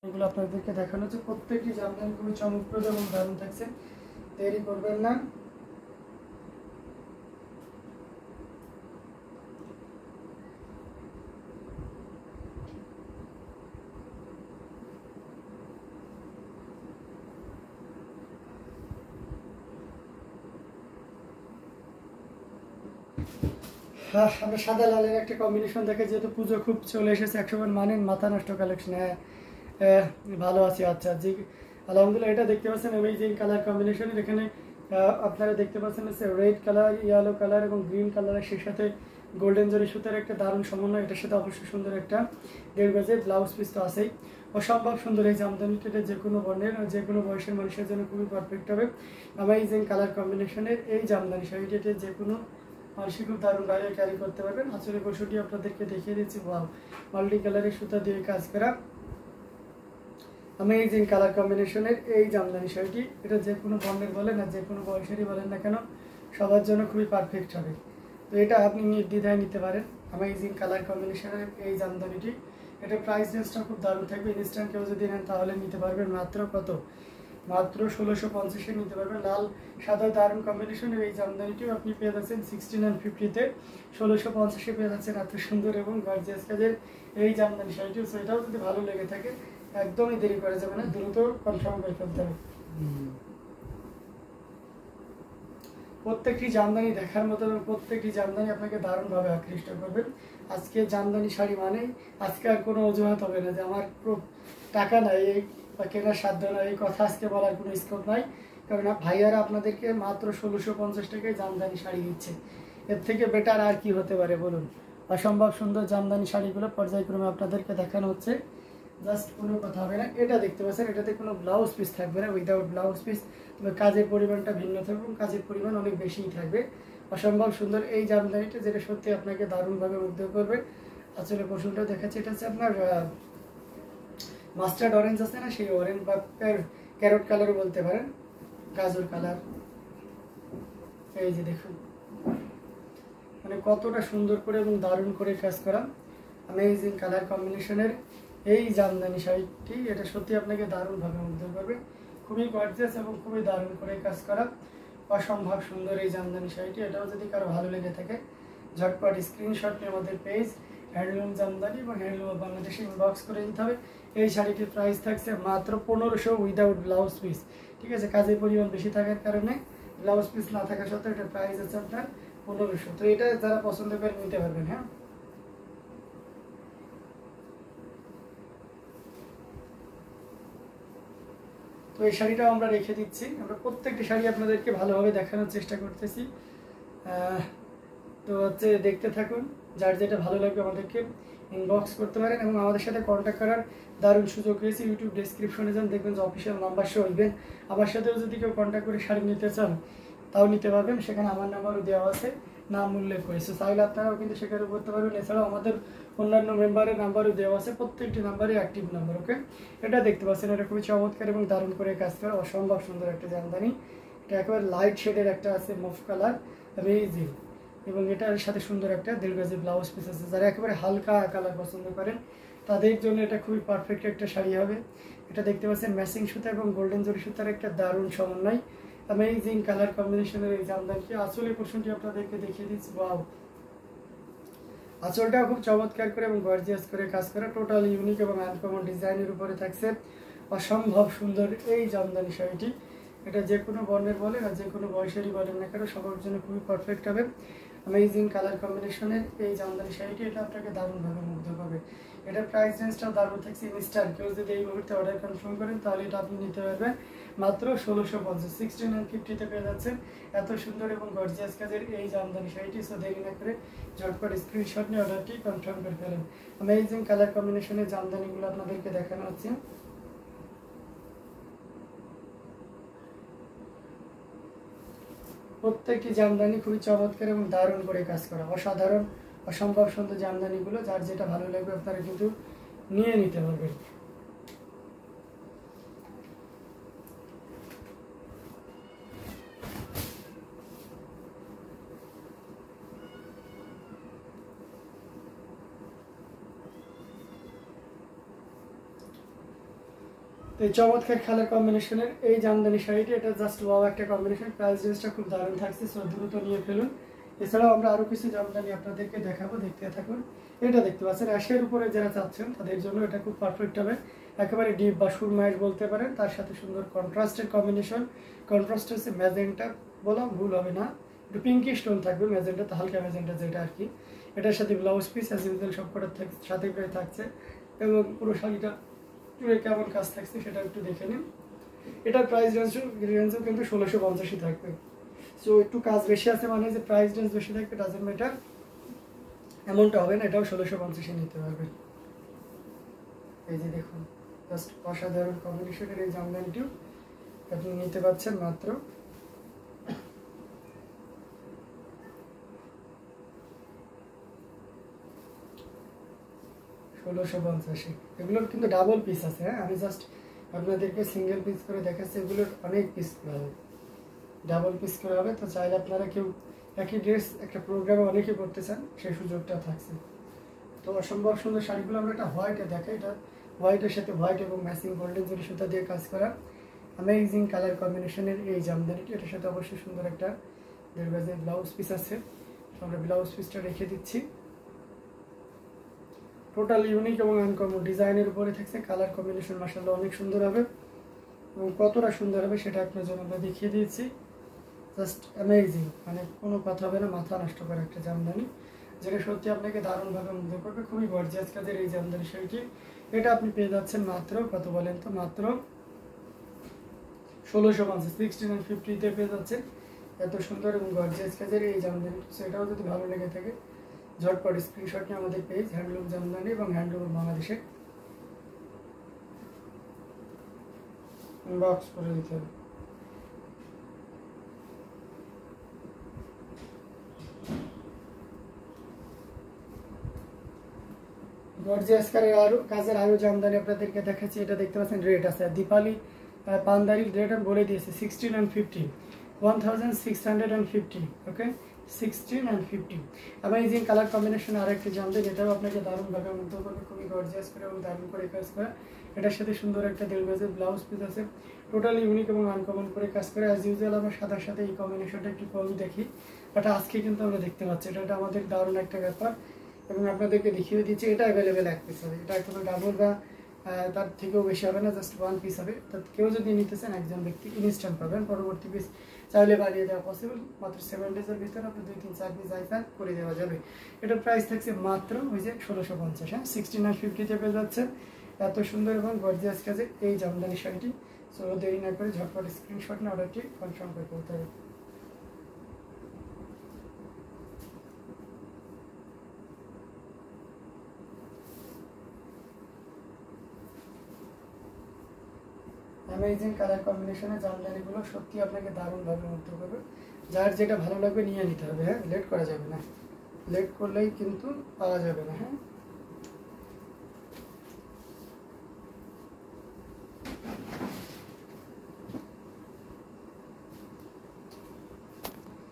এগুলো আপনাদেরকে দেখানো হচ্ছে। প্রত্যেকটি জামদানি খুবই চমকপ্রদ এবং দারুণ থাকছে, দেরি করবেন না। আমরা সাদা লালের একটা কম্বিনেশন দেখে, যেহেতু পুজো খুব চলে এসেছে, 100 মানেন মাথা নষ্ট কালেকশন। হ্যাঁ, ভালো আছি। আচ্ছা জি, আলহামদুলিল্লাহ। এটা দেখতে পাচ্ছেন অ্যামেজিং কালার কম্বিনেশনের। এখানে আপনারা দেখতে পাচ্ছেন হচ্ছে রেড কালার, ইয়েলো কালার এবং গ্রিন কালারের, সেই সাথে গোল্ডেন জরি সুতার একটা দারুণ সমন্বয়। এটার সাথে অবশ্যই সুন্দর একটা 1.5 গজের ব্লাউজ পিস তো আছেই। অসম্ভব সুন্দর এই জামদানিটা, যে কোনো বর্ণের যে কোনো বয়সের মানুষের জন্য খুবই পারফেক্ট হবে। অ্যামেজিং কালার কম্বিনেশনের এই জামদানি শাড়িটি যে কোনো মানুষই খুব দারুণভাবে ক্যারি করতে পারবেন। আসলে পশুটি আপনাদেরকে দেখিয়ে দিচ্ছি। ওয়াও, মাল্টি কালারের সুতা দিয়ে কাজ করা অ্যামেজিং কালার কম্বিনেশনের এই জামদানি শাড়িটি, এটা যে কোনো বর্ণের বলেন আর যে কোনো বয়সেরই বলেন না কেন, সবার জন্য খুবই পারফেক্ট হবে। তো এটা আপনি নির্দ্বিধায় নিতে পারেন, অ্যামেজিং কালার কম্বিনেশনের এই জামদানিটি। এটা প্রাইস রেঞ্জটা খুব দারুণ থাকবে। ইনস্ট্যান্ট কেউ যদি নেন তাহলে নিতে পারবেন মাত্র কত, মাত্র 1650-এ নিতে পারবেন। লাল সাদা দারুণ কম্বিনেশনের এই জামদানিটিও আপনি পেয়ে যাচ্ছেন 1650-তে, 1650-এ পেয়ে যাচ্ছেন এত সুন্দর এবং গর্জিয়াস কাজের এই জামদানি শাড়িটি। সো এটাও যদি ভালো লেগে থাকে একদমই দেরি করা যাবে না, দ্রুত কনফার্ম করে ফেলতে হবে। প্রত্যেকটি জামদানি দেখার মতো এবং প্রত্যেকটি জামদানি আপনাকে দারুণভাবে আকৃষ্ট করবে। আজকে জামদানি শাড়ি মানেই আজকে আর কোনো অজুহাত হবে না যে আমার টাকা নাই এই বা কেনার সাধ্য নাই, এই কথা আজকে বলার কোনো স্কোপ নাই। কারণ ভাইয়ারা আপনাদেরকে মাত্র 1650 টাকায় জামদানি শাড়ি দিচ্ছে। এর থেকে বেটার আর কি হতে পারে বলুন। অসম্ভব সুন্দর জামদানি শাড়িগুলো পর্যায়ক্রমে আপনাদেরকে দেখানো হচ্ছে, জাস্ট কোনো কথা হবে না। এটা দেখতে পাচ্ছেন, এটাতে কোনো ব্লাউজ পিস থাকবে না, উইদাউট ব্লাউজ পিস। তবে কাজের পরিমাণটা ভিন্ন থাকবে এবং কাজের পরিমাণ অনেক বেশিই থাকবে। অসম্ভব সুন্দর এই জামদানিটা, যেটা সত্যি আপনাকে দারুণভাবে মুগ্ধ করবে। আসলে পশুটা দেখাচ্ছে, এটা হচ্ছে আপনার মাস্টার্ড অরেঞ্জ আছে না, সেই অরেঞ্জ বা ক্যারট কালারও বলতে পারেন, গাজর কালার। এই যে দেখুন, মানে কতটা সুন্দর করে এবং দারুণ করে কাজ করা অ্যামেজিং কালার কম্বিনেশনের এই জামদানি শাড়িটি। এটা সত্যি আপনাকে দারুণভাবে মুগ্ধ করবে। খুবই গর্জিয়াস এবং খুবই দারুণ করে কাজ করা অসম্ভব সুন্দর এই জামদানি শাড়িটি। এটাও যদি কারো ভালো লেগে থাকে ঝটপট স্ক্রিনশট নিয়ে আমাদের পেজ হ্যান্ডলুম জামদানি এবং হ্যান্ডলুম অফ বাংলাদেশে ইনবক্স করে দিতে হবে। এই শাড়িটির প্রাইস থাকছে মাত্র 1500 উইদাউট ব্লাউজ পিস। ঠিক আছে, কাজের পরিমাণ বেশি থাকার কারণে ব্লাউজ পিস না থাকা সত্ত্বেও এটা প্রাইস আছে আপনার 1500। তো এটা যারা পছন্দ করে নিতে পারবেন। হ্যাঁ, তো এই শাড়িটাও আমরা রেখে দিচ্ছি। আমরা প্রত্যেকটি শাড়ি আপনাদেরকে ভালোভাবে দেখানোর চেষ্টা করতেছি। তো হচ্ছে দেখতে থাকুন, যার যেটা ভালো লাগবে আমাদেরকে ইনবক্স করতে পারেন এবং আমাদের সাথে কন্ট্যাক্ট করার দারুণ সুযোগ রয়েছে। ইউটিউব ডেসক্রিপশনে যান, দেখবেন যে অফিসিয়াল নাম্বার শো হইবেন। আমার সাথেও যদি কেউ কন্ট্যাক্ট করে শাড়ি নিতে চান তাও নিতে পারবেন, সেখানে আমার নাম্বারও দেওয়া আছে, নাম উল্লেখ করেছে, চাইলে আপনারাও কিন্তু সেখানে করতে পারবেন। এছাড়াও আমাদের অন্যান্য মেম্বারের নাম্বারও দেওয়া আছে, প্রত্যেকটি নাম্বারই অ্যাক্টিভ নাম্বার। ওকে, এটা দেখতে পাচ্ছেন, এটা খুবই চমৎকার এবং দারুণ করে কাজ করে অসম্ভব সুন্দর একটা জামদানি। এটা একেবারে লাইট শেডের একটা আছে মুভ কালার, অ্যামেজিং। এবং এটার সাথে সুন্দর একটা 1.5 গজের ব্লাউজ পিস আছে। যারা একেবারে হালকা কালার পছন্দ করেন তাদের জন্য এটা খুবই পারফেক্ট একটা শাড়ি হবে। এটা দেখতে পাচ্ছেন ম্যাচিং সুতা এবং গোল্ডেন জরি সুতার একটা দারুণ সমন্বয়, অ্যামেজিং কালার কম্বিনেশনের এই জামদানিটি। আসলে পোর্শনটি আপনাদেরকে দেখিয়ে দিচ্ছি। ওয়াও, আঁচলটাও খুব চমৎকার করে এবং গর্জিয়াস করে কাজ করা, টোটাল ইউনিক এবং আনকমন ডিজাইনের উপরে থাকছে অসম্ভব সুন্দর এই জামদানি শাড়িটি। এটা যে কোনো বর্ণের বলেন আর যে কোনো বয়সেরই বলেন না কেন, সবার জন্য খুবই পারফেক্ট হবে। অ্যামেজিং কালার কম্বিনেশনের এই জামদানি শাড়িটি, এটা আপনাকে দারুণভাবে মুগ্ধ করবে। এটার প্রাইস রেঞ্জটাও দারুণ থাকছে। ইনস্ট্যান্ট কেউ যদি এই মুহূর্তে অর্ডার কনফার্ম করেন তাহলে এটা আপনি নিতে পারবেন মাত্র 1650, 1650-তে পেয়ে যাচ্ছেন এত সুন্দর এবং গর্জিয়াস কাজের এই জামদানি শাড়িটি। সো দেরি না করে ঝটপট স্ক্রিনশট নিয়ে অর্ডারটি কনফার্ম করে ফেলেন। অ্যামেজিং কালার কম্বিনেশনের জামদানিগুলো আপনাদেরকে দেখানো হচ্ছে। প্রত্যেকটি জামদানি খুবই চমৎকার এবং দারুণ করে কাজ করা, অসাধারণ অসম্ভব সুন্দর জামদানিগুলো। যার যেটা ভালো লাগবে আপনারা কিন্তু নিয়ে নিতে পারবেন। তো এই চমৎকার কালার কম্বিনেশনের এই জামদানি শাড়িটি, এটা জাস্ট ওয়াও একটা কম্বিনেশন। প্রাইস রেঞ্জটা খুব দারুণ থাকছে, সো দ্রুত নিয়ে ফেলুন। এছাড়াও আমরা আরও কিছু জামদানি আপনাদেরকে দেখাবো, দেখতে থাকুন। এটা দেখতে পাচ্ছেন অ্যাশের উপরে যারা চাচ্ছেন তাদের জন্য এটা খুব পারফেক্ট হবে। একেবারে ডিপ বা সুরমায়ের বলতে পারেন, তার সাথে সুন্দর কন্ট্রাস্টের কম্বিনেশন। কন্ট্রাস্ট হচ্ছে ম্যাজেন্টা, বলা ভুল হবে না, একটু পিঙ্কি স্টোন থাকবে ম্যাজেন্টা, হালকা ম্যাজেন্টা যেটা আর কি। এটার সাথে ব্লাউজ পিস অ্যাজ ইউজুয়াল সবকটার সাথে প্রায় থাকছে, এবং পুরো শাড়িটা জুড়ে কেমন কাজ থাকছে সেটা একটু দেখে নিন। এটার প্রাইস রেঞ্জও কিন্তু 1650 থাকবে। সো একটু কাজ বেশি আছে মানে যে প্রাইস রেঞ্জ বেশি থাকবে ডাজেন্ট ম্যাটার, এমনটা হবে না। এটাও 1650 নিতে পারবেন। এই যে দেখুন, জাস্ট অসাধারণ কম্বিনেশনের এই জামদানিটিও আপনি নিতে পারছেন মাত্র 1650। এগুলোর কিন্তু ডাবল পিস আছে, হ্যাঁ, আমি জাস্ট আপনাদেরকে সিঙ্গেল পিস করে দেখাচ্ছি। এগুলোর অনেক পিস হবে, ডাবল পিস করে হবে। তো চাইলে আপনারা কেউ একই ড্রেস একটা প্রোগ্রামে অনেকে করতে চান, সেই সুযোগটা থাকছে। তো অসম্ভব সুন্দর শাড়িগুলো আমরা একটা হোয়াইটে দেখাই। এটা হোয়াইটের সাথে হোয়াইট এবং ম্যাচিং গোল্ডেন জরি সুতা দিয়ে কাজ করা অ্যামেজিং কালার কম্বিনেশনের এই জামদানিটি। এটার সাথে অবশ্যই সুন্দর একটা 1.5 গজের ব্লাউজ পিস আছে, আমরা ব্লাউজ পিসটা রেখে দিচ্ছি। টোটাল ইউনিক এবং আনকমন ডিজাইনের উপরে থাকছে। কালার কম্বিনেশন মাশাআল্লাহ অনেক সুন্দর হবে, এবং কতটা সুন্দর হবে সেটা আপনার জন্য আমরা দেখিয়ে দিয়েছি। জাস্ট অ্যামেজিং, মানে কোনো কথা হবে না, মাথা নষ্ট করে একটা জামদানি, যেটা সত্যি আপনাকে দারুণভাবে মুগ্ধ করবে। খুবই গর্জিয়াস কাজের এই জামদানি শাড়িটি, এটা আপনি পেয়ে যাচ্ছেন মাত্র কত বলেন তো, মাত্র 1650, 1650 পেয়ে যাচ্ছেন এত সুন্দর এবং গর্জিয়াস কাজের এই জামদানি। সেটাও যদি ভালো লেগে থাকে ঝটপট স্ক্রিনশট নিয়ে আমাদের পেজ হ্যান্ডলুম জামদানি এবং হ্যান্ডলুম বাংলাদেশে ইনবক্স করে দিতে হবে। গর্জিয়াস কাজের আরও জামদানি আপনাদেরকে দেখাচ্ছি। এটা দেখতে পাচ্ছেন রেট আছে, দীপালি পান্দারির রেট আমি বলে দিয়েছি 16 and 15, 1650। Okay, 16 and 50। Amazing colour combination আর একটি জামদানি, এটাও আপনাকে দারুণভাবে মুগ্ধ করবে, খুবই গর্জিয়াস করে এবং দারুণ করে কাজ করা। এটার সাথে সুন্দর একটা 1.5 গজের ব্লাউজ পিস আছে, টোটালি ইউনিক এবং আনকমন করে কাজ করে। অ্যাজ ইউজুয়াল আমরা সাদার সাথে এই কম্বিনেশনটা একটু কমই দেখি, বাট আজকে কিন্তু আমরা দেখতে পাচ্ছি, এটা আমাদের দারুণ একটা ব্যাপার। এবং আপনাদেরকে দেখিয়ে দিচ্ছি এটা অ্যাভেলেবেল এক পিস হবে, এটা কোনো ডাবল বা তার থেকেও বেশি হবে না, জাস্ট ওয়ান পিস হবে। অর্থাৎ কেউ যদি নিতে চান একজন ব্যক্তি ইনস্ট্যান্ট পাবেন, পরবর্তী পিস চাইলে বাড়িয়ে দেওয়া পসিবল। মাত্র 7 ডেজের ভিতরে আপনি 2-3-4 পিস আইফান করে দেওয়া যাবে। এটার প্রাইস থাকছে মাত্র ওই যে 1650, হ্যাঁ, 16 and 50 পেয়ে যাচ্ছে এত সুন্দর এবং গর্জিয়াস কাজে এই জামদানি শাড়িটি। সো দেরি না করে ঝটপট স্ক্রিনশট নিয়ে অর্ডারটি কনফার্ম করে করতে হবে। অ্যামেজিং কালার কম্বিনেশনের জামদানিগুলো সত্যি আপনাকে দারুণভাবে মুগ্ধ করবে। যার যেটা ভালো লাগবে নিয়ে নিতে হবে, হ্যাঁ, লেট করা যাবে না, লেট করলেই কিন্তু পাওয়া যাবে না, হ্যাঁ।